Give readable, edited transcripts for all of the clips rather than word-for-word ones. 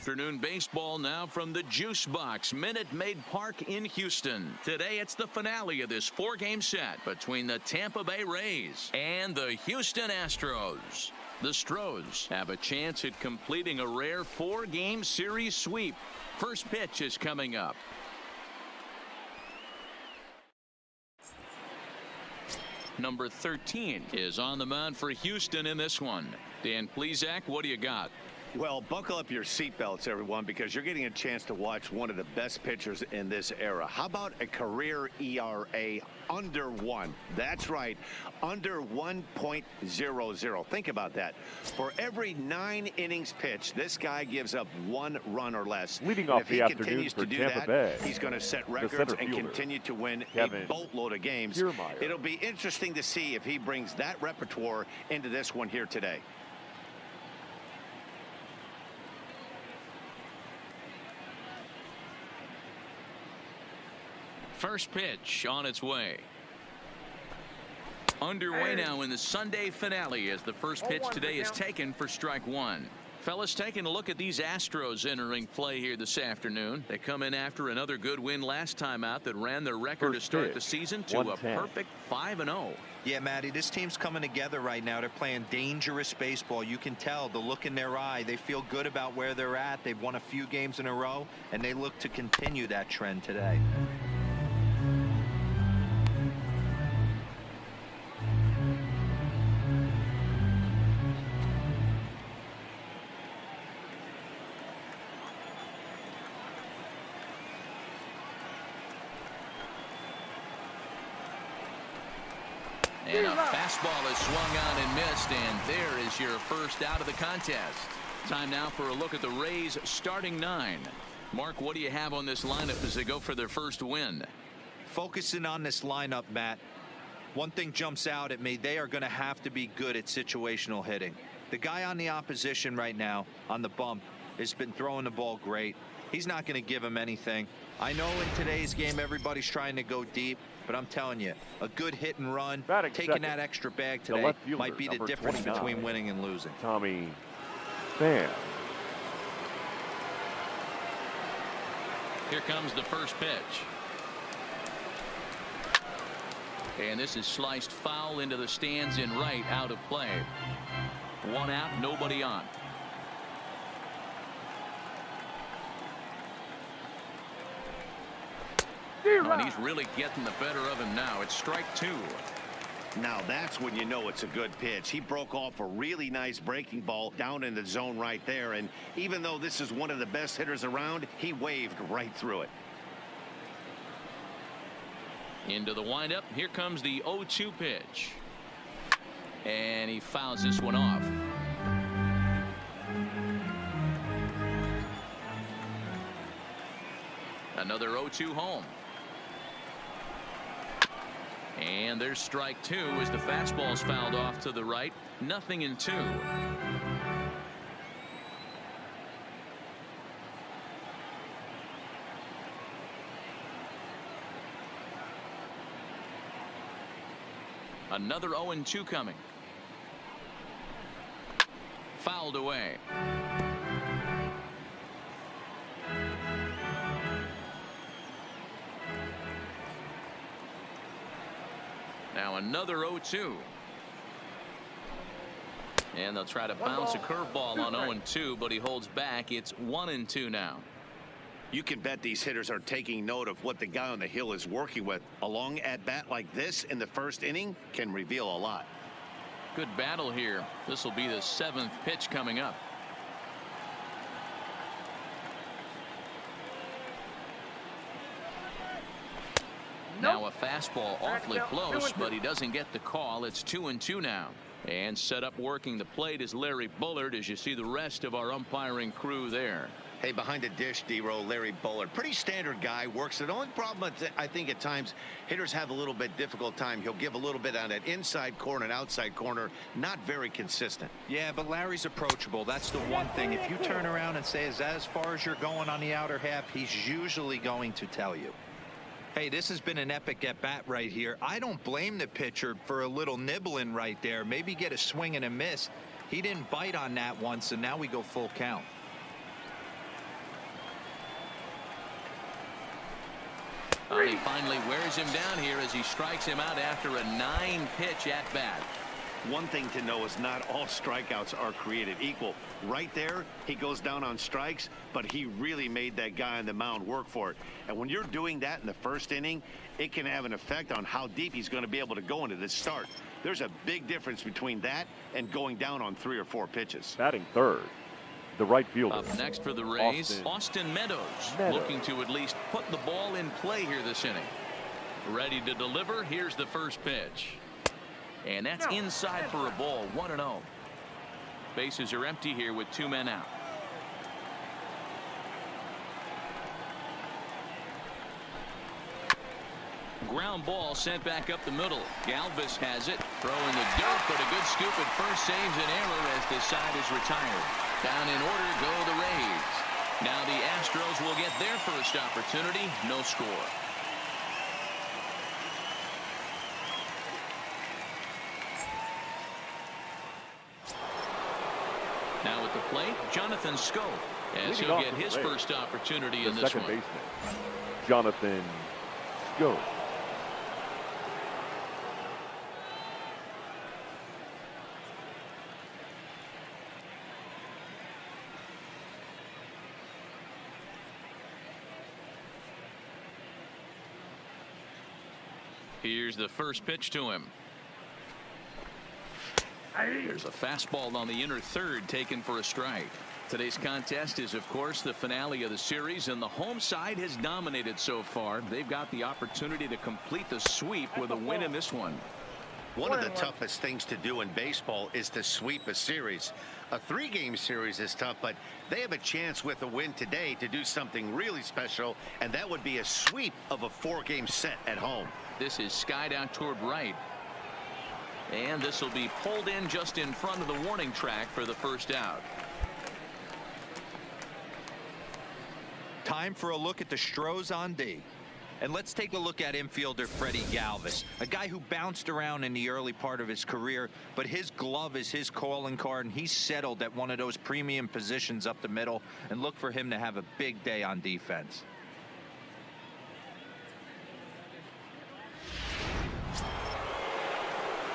Afternoon baseball now from the Juice Box, Minute Maid Park in Houston. Today it's the finale of this 4-game set between the Tampa Bay Rays and the Houston Astros. The Stros have a chance at completing a rare 4-game series sweep. First pitch is coming up. Number 13 is on the mound for Houston in this one. Dan Plesac, what do you got? Well, buckle up your seatbelts, everyone, because you're getting a chance to watch one of the best pitchers in this era. How about a career ERA under 1? That's right, under 1.00. Think about that. For every 9 innings pitched, this guy gives up 1 run or less. Leading off the afternoon for Tampa Bay, he's going to set records and continue to win a boatload of games. It'll be interesting to see if he brings that repertoire into this one here today. First pitch on its way. Underway now in the Sunday finale as the first pitch today is taken for strike 1. Fellas, taking a look at these Astros entering play here this afternoon. They come in after another good win last time out that ran their record to start the season to a perfect 5-0. Yeah, Matty, this team's coming together right now. They're playing dangerous baseball. You can tell the look in their eye. They feel good about where they're at. They've won a few games in a row, and they look to continue that trend today. And a fastball is swung on and missed, and there is your first out of the contest. Time now for a look at the Rays starting 9. Mark, what do you have on this lineup as they go for their first win? Focusing on this lineup, Matt, one thing jumps out at me. They are going to have to be good at situational hitting. The guy on the opposition right now on the bump has been throwing the ball great. He's not going to give him anything. I know in today's game everybody's trying to go deep, but I'm telling you, a good hit and run, taking that extra bag today might be the difference between winning and losing. Tommy Pham. Here comes the first pitch. And this is sliced foul into the stands in right, out of play. 1 out, nobody on. And he's really getting the better of him now. It's strike 2. Now that's when you know it's a good pitch. He broke off a really nice breaking ball down in the zone right there. And even though this is one of the best hitters around, he waved right through it. Into the windup. Here comes the 0-2 pitch. And he fouls this one off. Another 0-2 home. And there's strike 2 as the fastball's fouled off to the right. 0-2. Another 0-2 coming. Fouled away. Now another 0-2. And they'll try to bounce a curveball on 0-2, but he holds back. It's 1-2 now. You can bet these hitters are taking note of what the guy on the hill is working with. A long at bat like this in the first inning can reveal a lot. Good battle here. This will be the 7th pitch coming up. Now a fastball awfully close, but he doesn't get the call. It's 2-2 now. And set up working the plate is Larry Bullard as you see the rest of our umpiring crew there. Hey, behind the dish, D-Row, Larry Bullard. Pretty standard guy, works it. The only problem I think at times hitters have a little bit difficult time. He'll give a little bit on that inside corner and outside corner. Not very consistent. Yeah, but Larry's approachable. That's the one thing. If you turn around and say, is that as far as you're going on the outer half, he's usually going to tell you. Hey, this has been an epic at-bat right here. I don't blame the pitcher for a little nibbling right there. Maybe get a swing and a miss. He didn't bite on that once, and now we go full count. He finally wears him down here as he strikes him out after a 9-pitch at bat. One thing to know is not all strikeouts are created equal. Right there, he goes down on strikes, but he really made that guy on the mound work for it. And when you're doing that in the first inning, it can have an effect on how deep he's going to be able to go into this start. There's a big difference between that and going down on 3 or 4 pitches. Batting third, the right fielder. Up next for the Rays, Austin Meadows, looking to at least put the ball in play here this inning. Ready to deliver. Here's the first pitch. And that's inside for a ball, 1-0. Bases are empty here with 2 men out. Ground ball sent back up the middle. Galvis has it, throwing the dirt, but a good scoop at first saves an error as the side is retired. Down in order go the Rays. Now the Astros will get their first opportunity. No score. Now at the plate, Jonathan Scope, as he'll get his first opportunity in this one. Second baseman, Jonathan Scope. Here's the first pitch to him. There's a fastball on the inner third taken for a strike. Today's contest is, of course, the finale of the series, and the home side has dominated so far. They've got the opportunity to complete the sweep with a win in this one. One of the toughest things to do in baseball is to sweep a series. A 3-game series is tough, but they have a chance with a win today to do something really special, and that would be a sweep of a 4-game set at home. This is skied out toward right. And this will be pulled in just in front of the warning track for the first out. Time for a look at the Stros on D. And let's take a look at infielder Freddie Galvis, a guy who bounced around in the early part of his career, but his glove is his calling card, and he's settled at one of those premium positions up the middle, and look for him to have a big day on defense.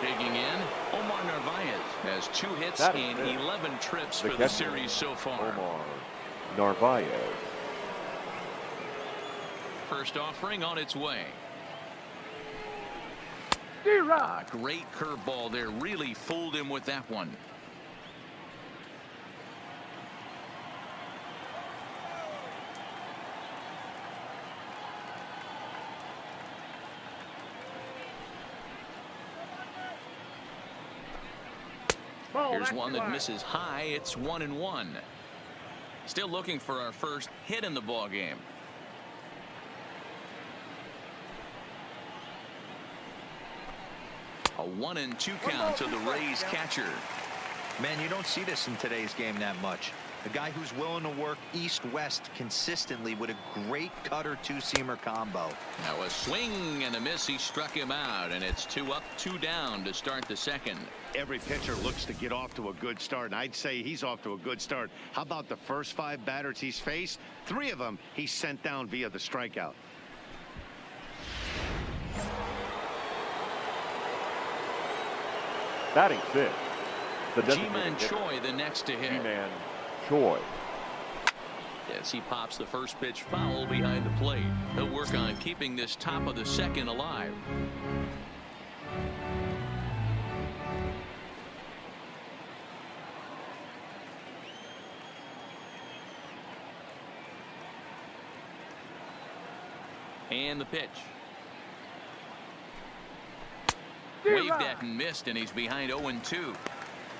Digging in, Omar Narvaez has 2 hits in 11 trips for the series so far. Omar Narvaez. First offering on its way. Great curveball there. Really fooled him with that one. Here's one that misses high. It's 1-1. Still looking for our first hit in the ball game. A 1-2 count to the Rays catcher. Man, you don't see this in today's game that much. A guy who's willing to work east-west consistently with a great cutter 2-seamer combo. Now a swing and a miss. He struck him out, and it's 2 up, 2 down to start the second. Every pitcher looks to get off to a good start, and I'd say he's off to a good start. How about the first 5 batters he's faced? 3 of them he sent down via the strikeout. Batting 5th, the G-Man Choi the next to hit. G-Man Choi. As he pops the first pitch foul behind the plate. He'll work on keeping this top of the second alive. And the pitch. Waved at and missed, and he's behind 0-2.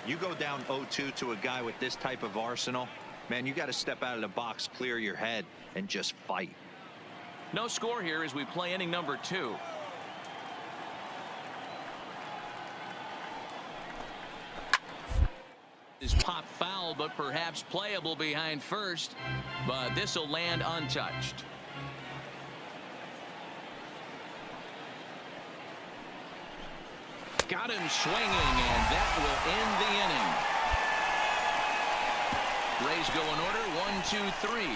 You go down 0-2 to a guy with this type of arsenal, man, you got to step out of the box, clear your head, and just fight. No score here as we play inning number 2. Is pop foul, but perhaps playable behind first, but this will land untouched. Got him swinging, and that will end the inning. Rays go in order, 1, 2, 3.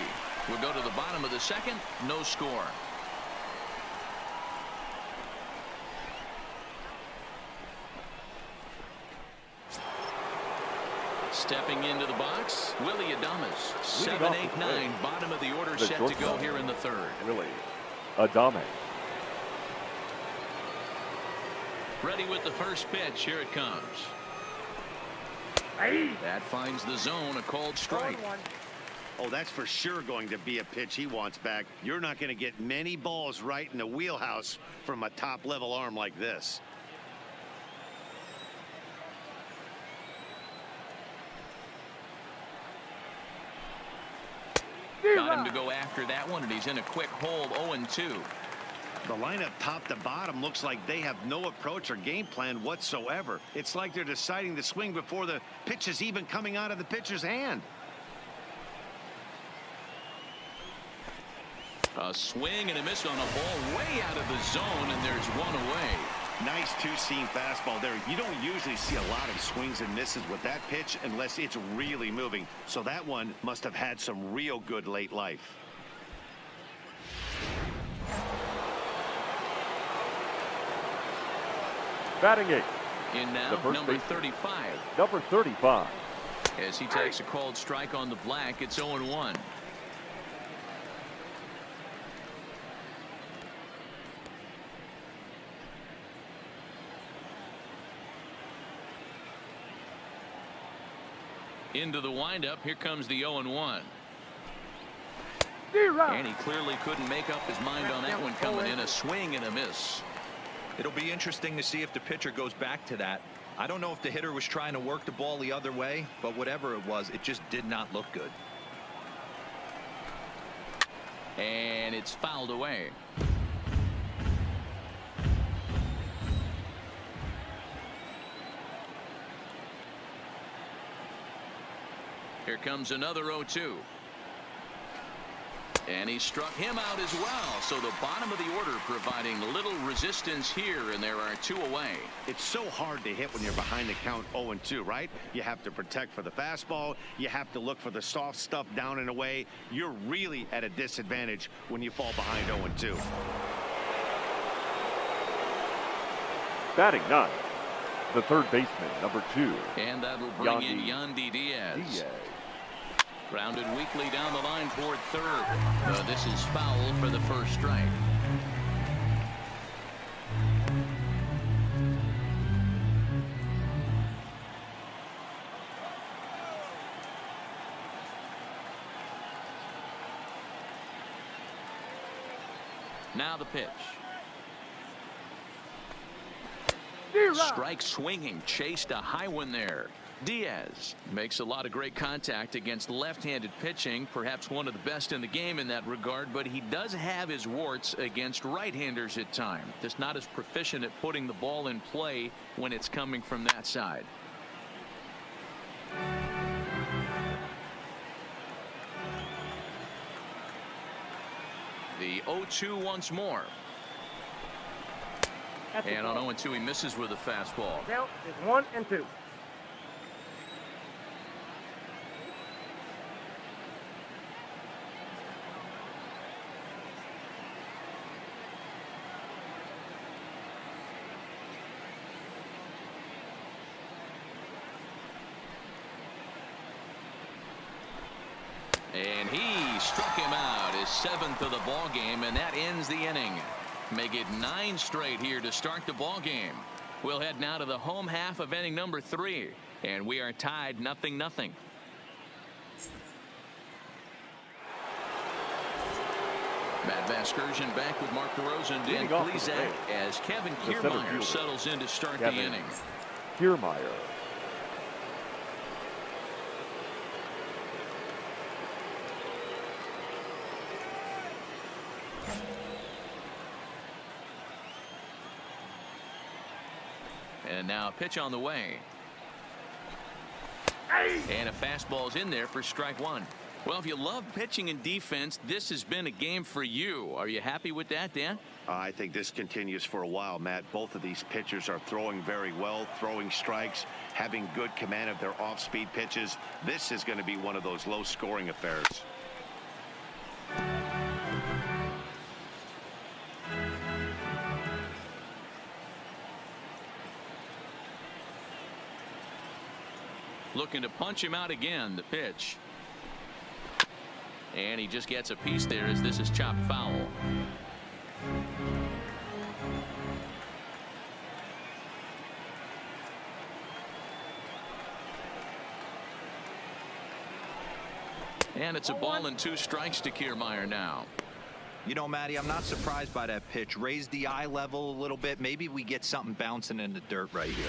We'll go to the bottom of the second. No score. Stepping into the box, Willie Adames. 7, 8, 9, bottom of the order set to go here in the third. Willie Adames. Ready with the first pitch. Here it comes. That finds the zone, a called strike. Oh, that's for sure going to be a pitch he wants back. You're not going to get many balls right in the wheelhouse from a top-level arm like this. Got him to go after that one, and he's in a quick hold. 0-2. The lineup top to bottom looks like they have no approach or game plan whatsoever. It's like they're deciding to swing before the pitch is even coming out of the pitcher's hand. A swing and a miss on a ball way out of the zone, and there's one away. Nice two-seam fastball there. You don't usually see a lot of swings and misses with that pitch unless it's really moving. So that one must have had some real good late life. Batting eight. In now, number 35. Number 35. As he takes a called strike on the black, it's 0-1. Into the windup. Here comes the 0-1. And he clearly couldn't make up his mind on that one coming in. A swing and a miss. It'll be interesting to see if the pitcher goes back to that. I don't know if the hitter was trying to work the ball the other way, but whatever it was, it just did not look good. And it's fouled away. Here comes another 0-2. And he struck him out as well. So the bottom of the order providing little resistance here, and there are two away. It's so hard to hit when you're behind the count 0-2, right? You have to protect for the fastball. You have to look for the soft stuff down and away. You're really at a disadvantage when you fall behind 0-2. Batting ninth. The third baseman, number 2. And that will bring in Yandy Diaz. Grounded weakly down the line toward third. This is foul for the first strike. Now the pitch. Strike swinging, chased a high one there. Diaz makes a lot of great contact against left-handed pitching, perhaps one of the best in the game in that regard, but he does have his warts against right-handers at times. Just not as proficient at putting the ball in play when it's coming from that side. The 0-2 once more. And on 0-2 he misses with a fastball. Count is 1-2. And he struck him out, his 7th of the ball game, and that ends the inning. Make it 9 straight here to start the ball game. We'll head now to the home half of inning number 3, and we are tied 0-0. Matt Vasgersian back with Mark DeRosa and Dan Plesac as Kevin Kiermaier settles in to start the inning. Kiermaier. And now a pitch on the way. And a fastball's in there for strike 1. Well, if you love pitching and defense, this has been a game for you. Are you happy with that, Dan? I think this continues for a while, Matt. Both of these pitchers are throwing very well, throwing strikes, having good command of their off-speed pitches. This is going to be one of those low-scoring affairs. Looking to punch him out again. The pitch. And he just gets a piece there as this is chopped foul. And it's a ball and 2 strikes to Kiermaier now. You know, Matty, I'm not surprised by that pitch. Raise the eye level a little bit. Maybe we get something bouncing in the dirt right here.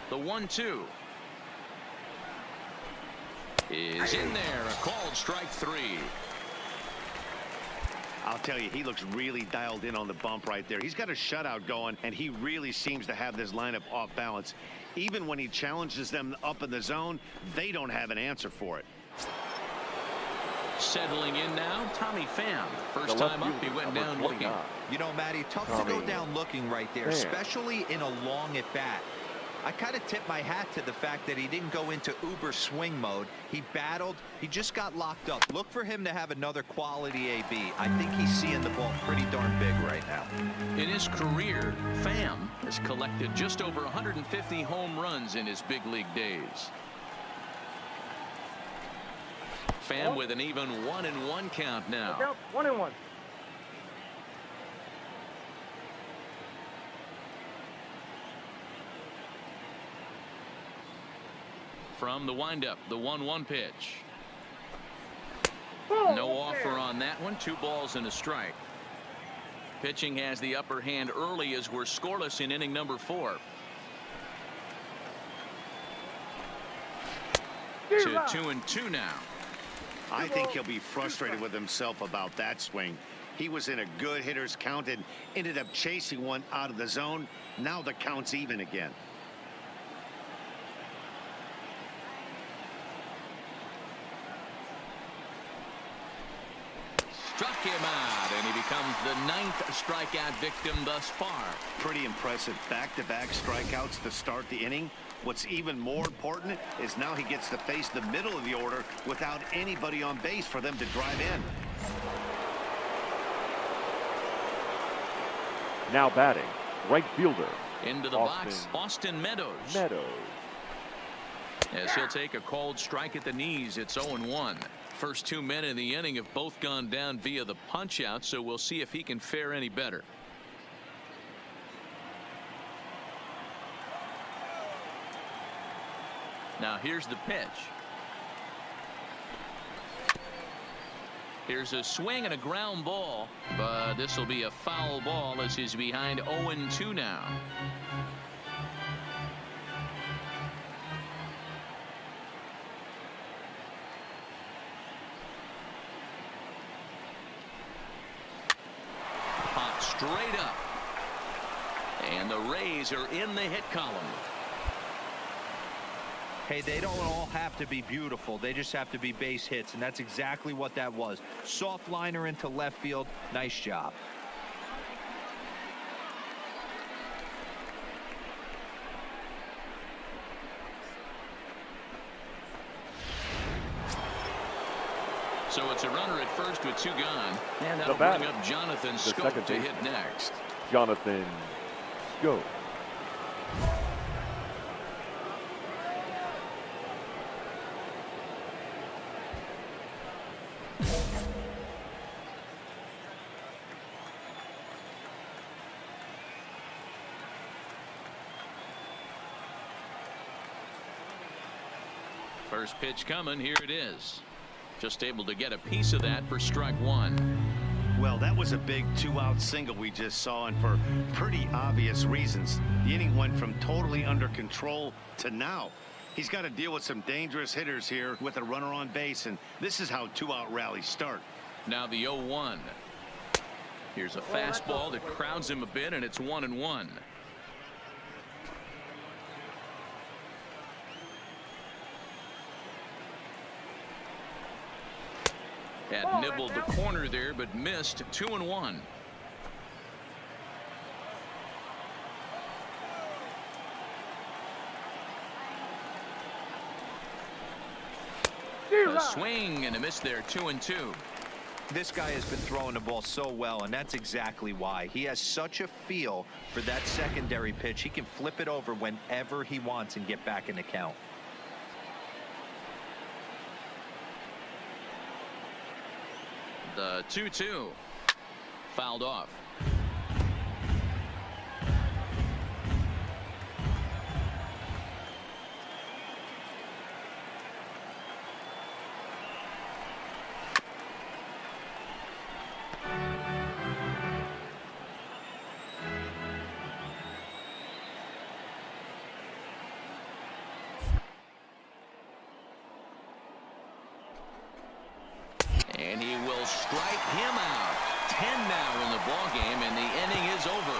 The 1-2 is in there. A called strike 3. I'll tell you, he looks really dialed in on the bump right there. He's got a shutout going, and he really seems to have this lineup off balance. Even when he challenges them up in the zone, they don't have an answer for it. Settling in now, Tommy Pham. First time up, he went down looking. You know, Matty, tough to go down looking right there, especially in a long at bat. I kind of tip my hat to the fact that he didn't go into uber swing mode. He battled. He just got locked up. Look for him to have another quality AB. I think he's seeing the ball pretty darn big right now. In his career, Pham has collected just over 150 home runs in his big league days. Pham with an even 1-1 count now. 1-1. From the windup, the 1-1 pitch. No offer on that one. 2 balls and a strike. Pitching has the upper hand early as we're scoreless in inning number 4. To 2-2 now. I think he'll be frustrated with himself about that swing. He was in a good hitter's count and ended up chasing one out of the zone. Now the count's even again. Struck him out, and he becomes the 9th strikeout victim thus far. Pretty impressive back-to-back strikeouts to start the inning. What's even more important is now he gets to face the middle of the order without anybody on base for them to drive in. Now batting, right fielder. Into the box, Austin Meadows. As he'll take a called strike at the knees. It's 0-1. First 2 men in the inning have both gone down via the punch out, so we'll see if he can fare any better. Now here's the pitch. Here's a swing and a ground ball, but this will be a foul ball as he's behind 0-2 now. Straight up, and the Rays are in the hit column. Hey, they don't all have to be beautiful. They just have to be base hits, and that's exactly what that was. Soft liner into left field. Nice job. So it's a runner at first with 2 gone, and that'll bring up Jonathan Scope to hit next. Jonathan Scope. First pitch coming. Here it is. Just able to get a piece of that for strike 1. Well, that was a big 2-out single we just saw, and for pretty obvious reasons. The inning went from totally under control to now. He's got to deal with some dangerous hitters here with a runner on base, and this is how 2-out rallies start. Now the 0-1. Here's a fastball that crowds him a bit, and it's 1-1. Had nibbled the corner there, but missed. 2-1. A swing and a miss there. 2-2. This guy has been throwing the ball so well, and that's exactly why. He has such a feel for that secondary pitch. He can flip it over whenever he wants and get back in the count. The 2-2. Fouled off. And he will strike him out. 10 now in the ball game, and the inning is over.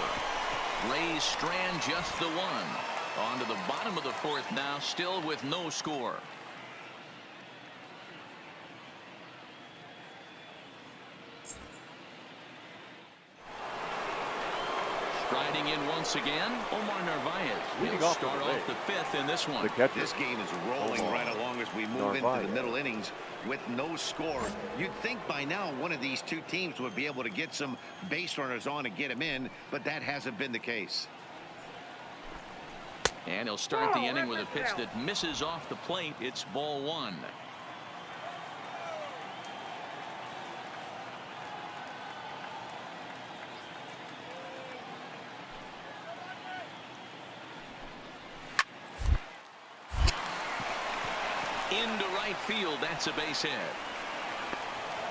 Rays strand just the one. On to the bottom of the fourth now, still with no score. Striding in once again, Omar Narvaez. Leading He'll off start the off the fifth in this one. The catcher. This game is rolling right along as we move into Narvaez. the middle innings with no score. You'd think by now one of these two teams would be able to get some base runners on and get them in, but that hasn't been the case. And he'll start the inning with a pitch that misses off the plate. It's ball one. Into right field, that's a base hit.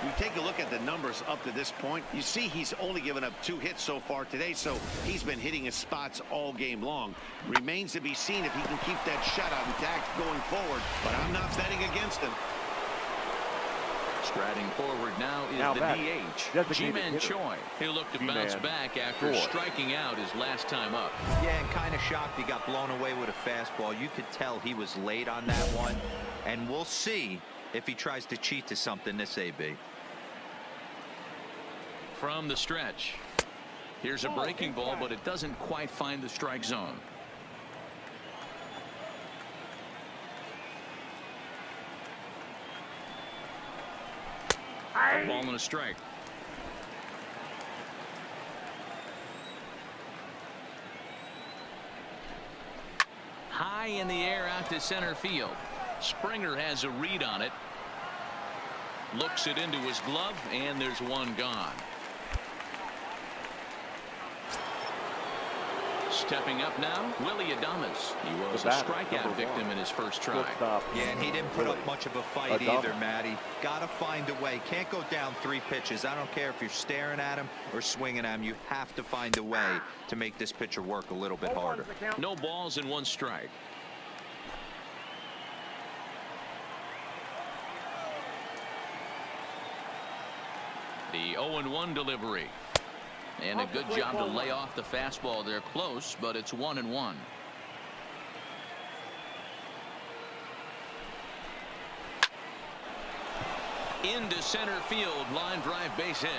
We take a look at the numbers up to this point. You see he's only given up 2 hits so far today, so he's been hitting his spots all game long. Remains to be seen if he can keep that shutout intact going forward, but I'm not betting against him. Striding forward now is the DH, Ji-Man Choi. He'll look to bounce back after striking out his last time up. Yeah, and kind of shocked he got blown away with a fastball. You could tell he was late on that one, and we'll see if he tries to cheat to something this AB. From the stretch, here's a breaking ball, but it doesn't quite find the strike zone. A ball and a strike. High in the air out to center field. Springer has a read on it. Looks it into his glove, and there's one gone. Stepping up now, Willie Adames. He was a strikeout victim in his first try. Yeah, and he didn't put up much of a fight either, Matty. Got to find a way. Can't go down 3 pitches. I don't care if you're staring at him or swinging at him. You have to find a way to make this pitcher work a little bit harder. No balls and 1 strike. The 0-1 delivery. And a good job to lay off the fastball. They're close, but it's 1-1. Into center field, line drive, base hit.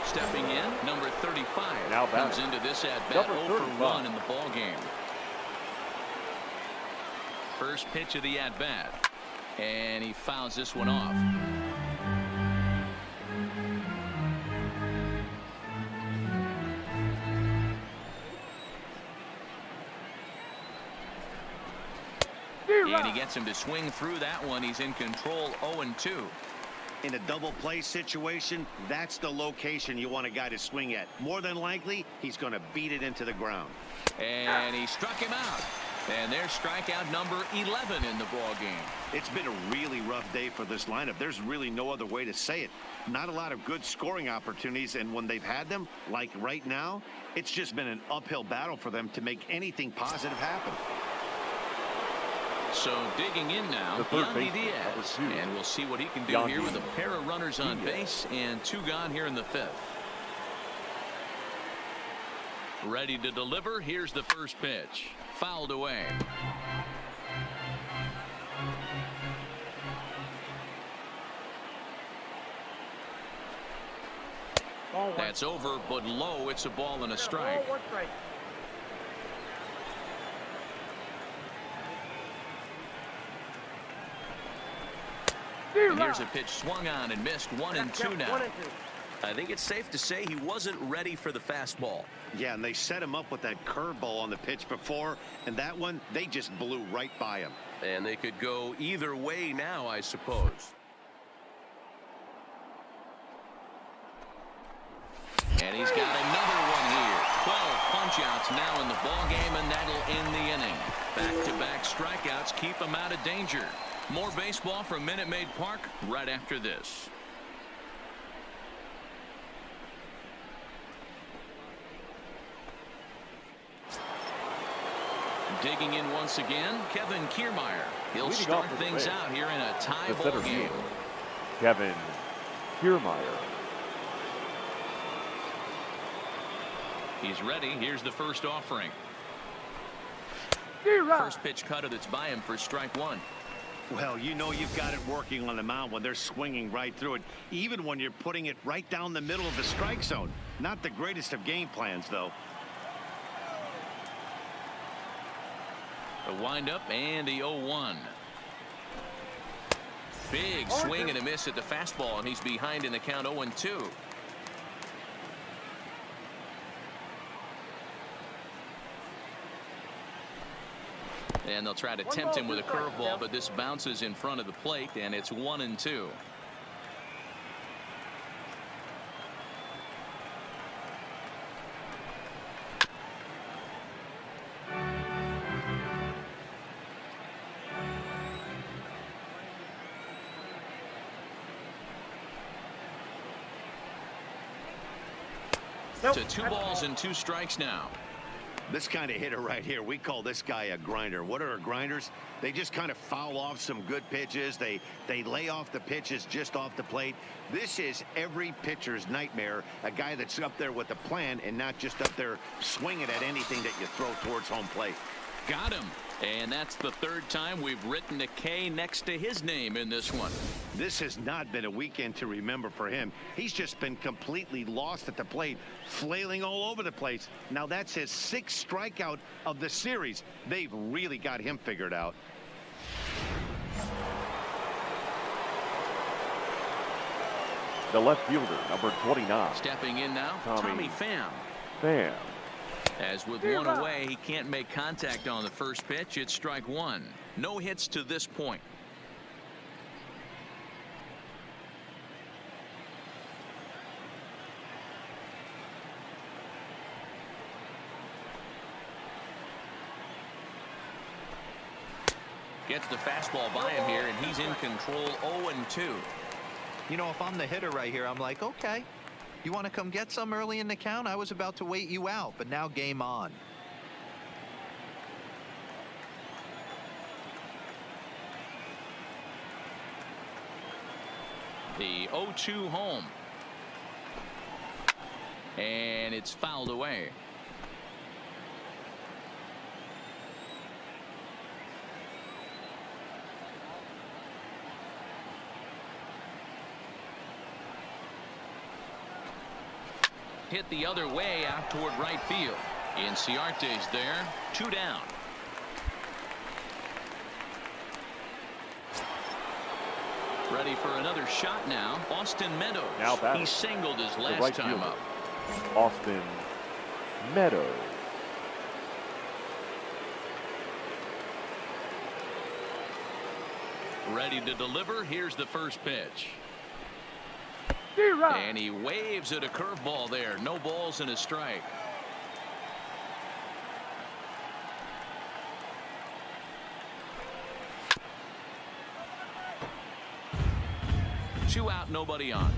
Stepping in, number 35 now comes into this at bat 0 for 1 in the ball game. First pitch of the at bat, and he fouls this one off. And he gets him to swing through that one. He's in control, 0-2. In a double play situation, that's the location you want a guy to swing at. More than likely, he's going to beat it into the ground. And he struck him out. And there's strikeout number 11 in the ball game. It's been a really rough day for this lineup. There's really no other way to say it. Not a lot of good scoring opportunities, and when they've had them, like right now, it's just been an uphill battle for them to make anything positive happen. So digging in now, Yandy Diaz, and we'll see what he can do here with a pair of runners on base and 2 gone here in the 5th. Ready to deliver. Here's the first pitch. Fouled away. That's over, but low. It's a ball and a strike. And here's a pitch swung on and missed. 1-2 now. I think it's safe to say he wasn't ready for the fastball. Yeah, and they set him up with that curveball on the pitch before, and that one, they just blew right by him. And they could go either way now, I suppose. And he's got another one here. 12 punch-outs now in the ball game, and that'll end the inning. Back-to-back strikeouts keep him out of danger. More baseball from Minute Maid Park right after this. Digging in once again, Kevin Kiermaier. He'll start things out here in a tie ball game. Kevin Kiermaier. He's ready. Here's the first offering. First pitch cutter that's by him for strike one. Well, you know you've got it working on the mound when they're swinging right through it, even when you're putting it right down the middle of the strike zone. Not the greatest of game plans, though. A windup and the 0-1. Big swing and a miss at the fastball, and he's behind in the count 0-2. And they'll try to tempt him with a curveball, but this bounces in front of the plate, and it's 1-2. To 2 balls and 2 strikes now. This kind of hitter right here, we call this guy a grinder. What are grinders? They just kind of foul off some good pitches. They lay off the pitches just off the plate. This is every pitcher's nightmare, a guy that's up there with a plan and not just up there swinging at anything that you throw towards home plate. Got him. And that's the 3rd time we've written a K next to his name in this one. This has not been a weekend to remember for him. He's just been completely lost at the plate, flailing all over the place. Now that's his 6th strikeout of the series. They've really got him figured out. The left fielder, number 29. Stepping in now, Tommy Pham. Pham. As with one away, he can't make contact on the first pitch. It's strike one. No hits to this point. Gets the fastball by him here, and he's in control. 0-2. You know, if I'm the hitter right here, I'm like, okay, you want to come get some early in the count? I was about to wait you out, but now game on. The 0-2 home. And it's fouled away. Hit the other way out toward right field. Inciarte's there. 2 down. Ready for another shot now. Austin Meadows. Now he singled his last right time fielder, up. Austin Meadows. Ready to deliver. Here's the first pitch. And he waves at a curveball there. No balls and a strike. Two out, nobody on.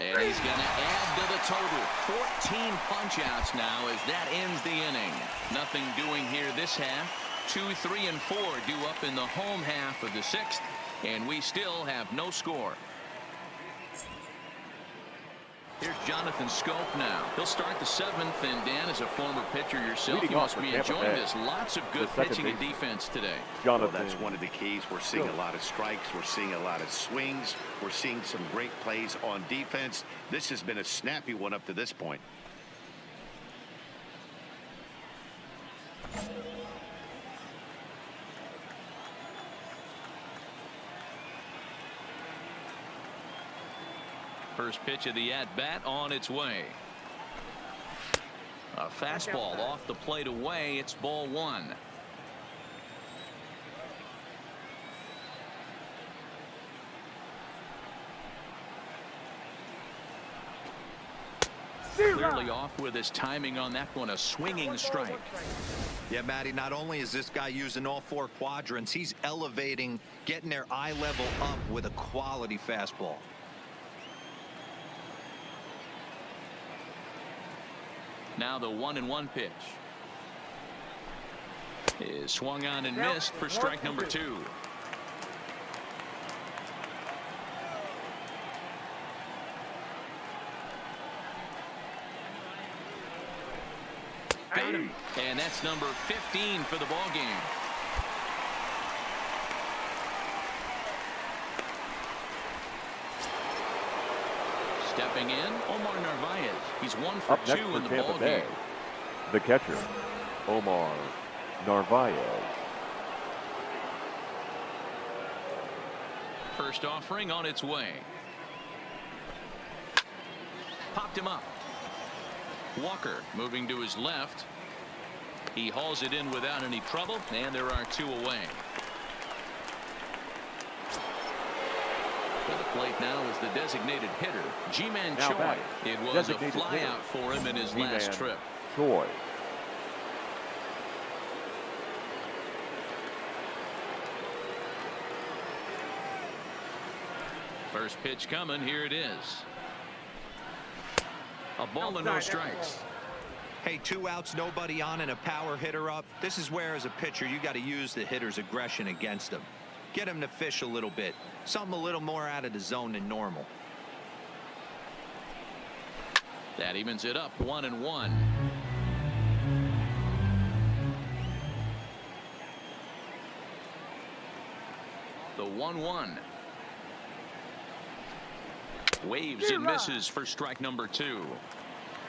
And he's going to add to the total. 14 punch-outs now as that ends the inning. Nothing doing here this half. 2, 3, and 4 due up in the home half of the 6th. And we still have no score. Here's Jonathan Scope now. He'll start the 7th, and Dan, as a former pitcher yourself, Leading you off must for be Tampa enjoying Bay. this. Lots of good The second pitching and baseman. defense today. Well, Jonathan. that's one of the keys. We're seeing a lot of strikes. We're seeing a lot of swings. We're seeing some great plays on defense. This has been a snappy one up to this point. First pitch of the at-bat on its way. A fastball off the plate away. It's ball 1. Clearly off with his timing on that one. A swinging strike. Yeah, Matty, not only is this guy using all 4 quadrants, he's elevating, getting their eye level up with a quality fastball. Now the 1-1 pitch is swung on and missed for strike number 2. Got him, and that's number 15 for the ball game. Stepping in, Omar Narvaez. He's 1 for Up 2 next for in the Tampa ball Bay, game. the catcher, Omar Narvaez. First offering on its way. Popped him up. Walker moving to his left. He hauls it in without any trouble, and there are 2 away. To the plate now is the designated hitter, Ji-Man Now Choi. batting, It was a designated hitter, flyout for him in his Ji-Man last trip. Choi. First pitch coming. Here it is. A ball and no strikes. Hey, 2 outs, nobody on, and a power hitter up. This is where, as a pitcher, you got to use the hitter's aggression against him. Get him to fish a little bit. Something a little more out of the zone than normal. That evens it up, 1-1. The 1-1. Waves and misses for strike number 2.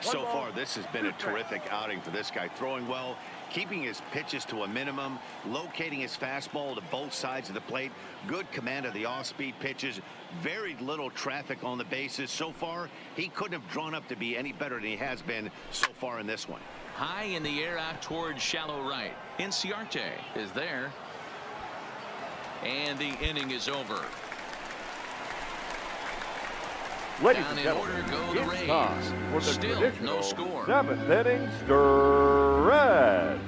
So far, this has been a terrific outing for this guy. Throwing well, keeping his pitches to a minimum, locating his fastball to both sides of the plate. Good command of the off-speed pitches. Very little traffic on the bases. So far, he couldn't have drawn up to be any better than he has been so far in this one. High in the air out towards shallow right. Inciarte is there. And the inning is over. Ladies Down and in gentlemen, order go the it's Rays. time for the Still traditional no score. 7th inning stretch.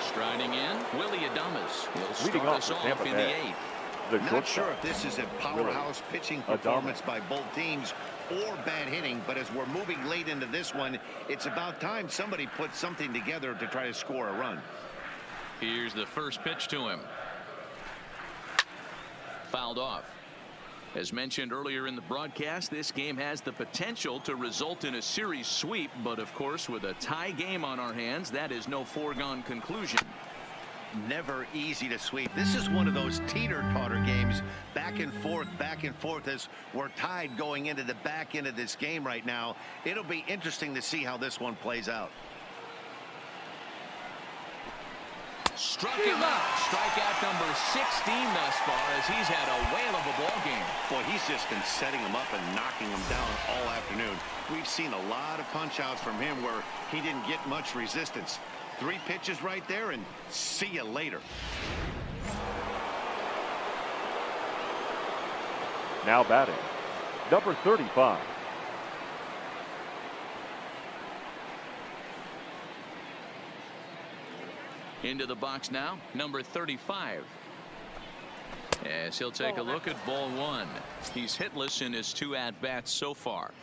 Striding in, Willie Adames will Leading start off us for off Tampa in Bay, the 8th. the Not shortstop. sure if this is a powerhouse pitching performance by both teams or bad hitting, but as we're moving late into this one, it's about time somebody puts something together to try to score a run. Here's the first pitch to him. Fouled off. As mentioned earlier in the broadcast, this game has the potential to result in a series sweep, but of course with a tie game on our hands, that is no foregone conclusion. Never easy to sweep. This is one of those teeter-totter games, back and forth as we're tied going into the back end of this game right now. It'll be interesting to see how this one plays out. Struck him out. Strikeout number 16 thus far, as he's had a whale of a ball game. Boy, he's just been setting them up and knocking them down all afternoon. We've seen a lot of punch-outs from him where he didn't get much resistance. 3 pitches right there, and see you later. Now batting, number 35. Into the box now, number 35. As he'll take a look at ball 1. He's hitless in his 2 at-bats so far.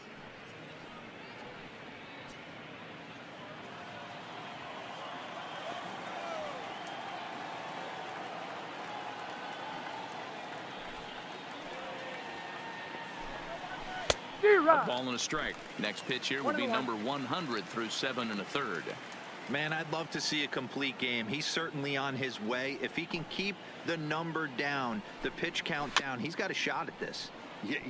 A ball and a strike. Next pitch here will be number 100 through 7 1/3. Man, I'd love to see a complete game. He's certainly on his way. If he can keep the number down, the pitch count down, he's got a shot at this.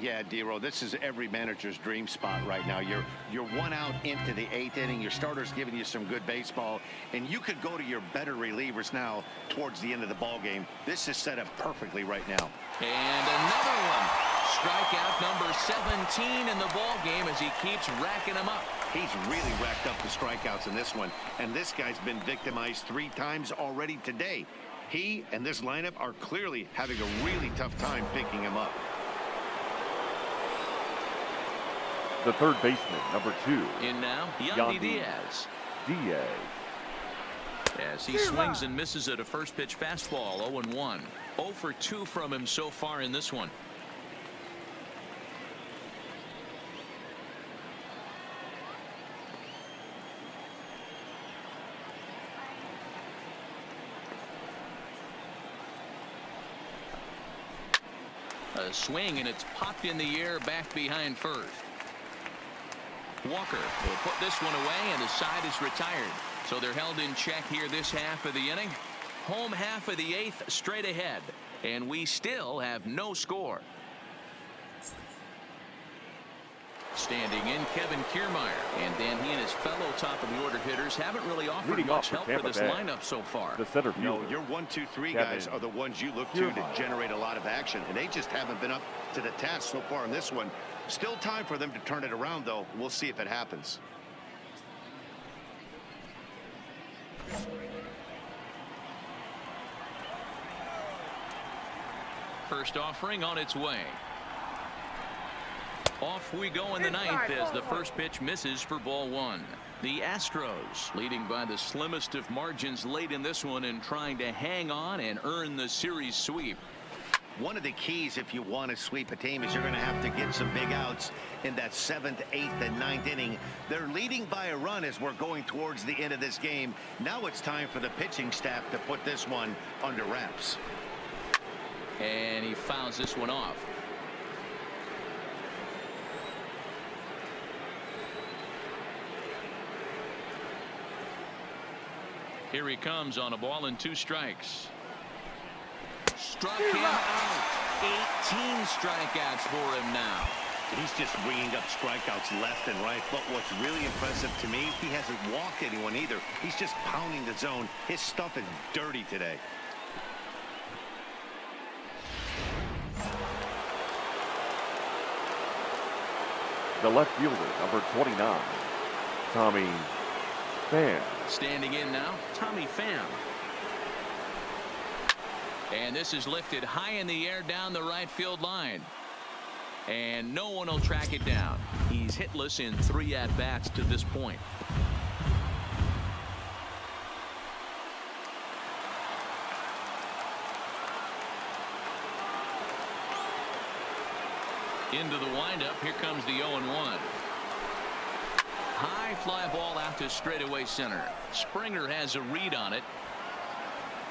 Yeah, D-Row, this is every manager's dream spot right now. You're 1 out into the 8th inning. Your starter's giving you some good baseball, and you could go to your better relievers now towards the end of the ball game. This is set up perfectly right now. And another one. Strikeout number 17 in the ball game as he keeps racking them up. He's really racked up the strikeouts in this one, and this guy's been victimized 3 times already today. He and this lineup are clearly having a really tough time picking him up. The third baseman, number 2. In now, Yandy Diaz. Diaz. As he swings and misses at a first pitch fastball, 0-1. 0 for 2 from him so far in this one. A swing, and it's popped in the air back behind first. Walker will put this one away, and the side is retired. So they're held in check here this half of the inning. Home half of the 8th straight ahead, and we still have no score. Standing in, Kevin Kiermaier, and then he and his fellow top of the order hitters haven't really offered much help for this lineup so far. The center fielder. No, your 1, 2, 3 guys are the ones you look to generate a lot of action, and they just haven't been up to the task so far in this one. Still time for them to turn it around, though. We'll see if it happens. First offering on its way. Off we go in the 9th as the first pitch misses for ball 1. The Astros leading by the slimmest of margins late in this one and trying to hang on and earn the series sweep. One of the keys if you want to sweep a team is you're going to have to get some big outs in that 7th, 8th, and 9th inning. They're leading by a run as we're going towards the end of this game. Now it's time for the pitching staff to put this one under wraps. And he fouls this one off. Here he comes on a ball and 2 strikes. Struck him out. 18 strikeouts for him now. He's just ringing up strikeouts left and right. But what's really impressive to me, he hasn't walked anyone either. He's just pounding the zone. His stuff is dirty today. The left fielder, number 29, Tommy Pham. Standing in now, Tommy Pham. And this is lifted high in the air down the right field line. And no one will track it down. He's hitless in 3 at-bats to this point. Into the windup. Here comes the 0-1. High fly ball out to straightaway center. Springer has a read on it.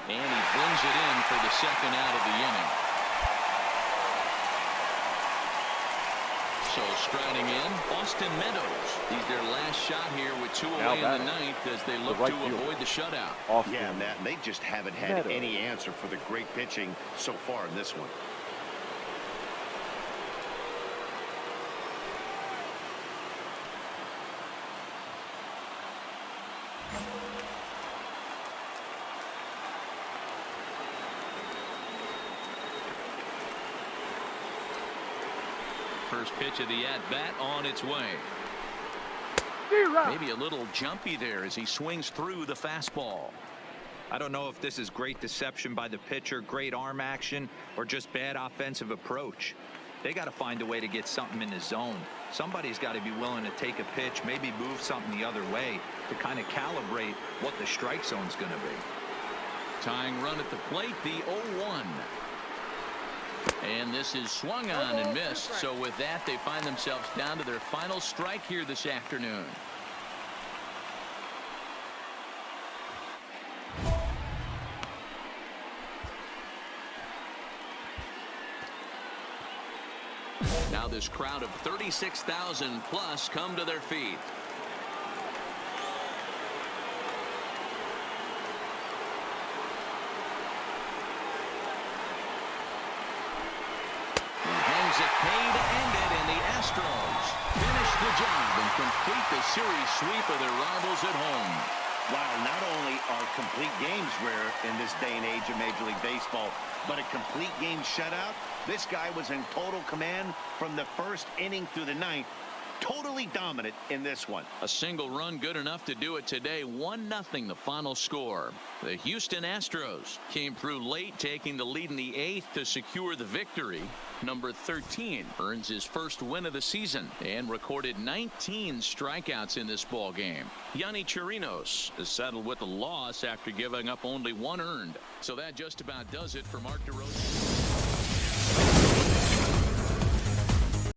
And he brings it in for the 2nd out of the inning. So striding in, Austin Meadows. He's their last shot here with 2 away in the 9th as they look to avoid the shutout. Yeah, Matt, they just haven't had any answer for the great pitching so far in this one. First pitch of the at-bat on its way. Maybe a little jumpy there as he swings through the fastball. I don't know if this is great deception by the pitcher, great arm action, or just bad offensive approach. They got to find a way to get something in the zone. Somebody's got to be willing to take a pitch, maybe move something the other way to kind of calibrate what the strike zone's going to be. Tying run at the plate, the 0-1. And this is swung on and missed. So with that, they find themselves down to their final strike here this afternoon. Now this crowd of 36,000 plus come to their feet. Hangs it paid to end it, and the Astros finish the job and complete the series sweep of their rivals at home. Wow, not only are complete games rare in this day and age of Major League Baseball, but a complete game shutout. This guy was in total command from the first inning through the ninth. Totally dominant in this one. A single run good enough to do it today. 1-0 the final score. The Houston Astros came through late, taking the lead in the 8th to secure the victory. Number 13 earns his first win of the season and recorded 19 strikeouts in this ball game. Yanni Chirinos is settled with a loss after giving up only 1 earned. So that just about does it for Mark DeRozan.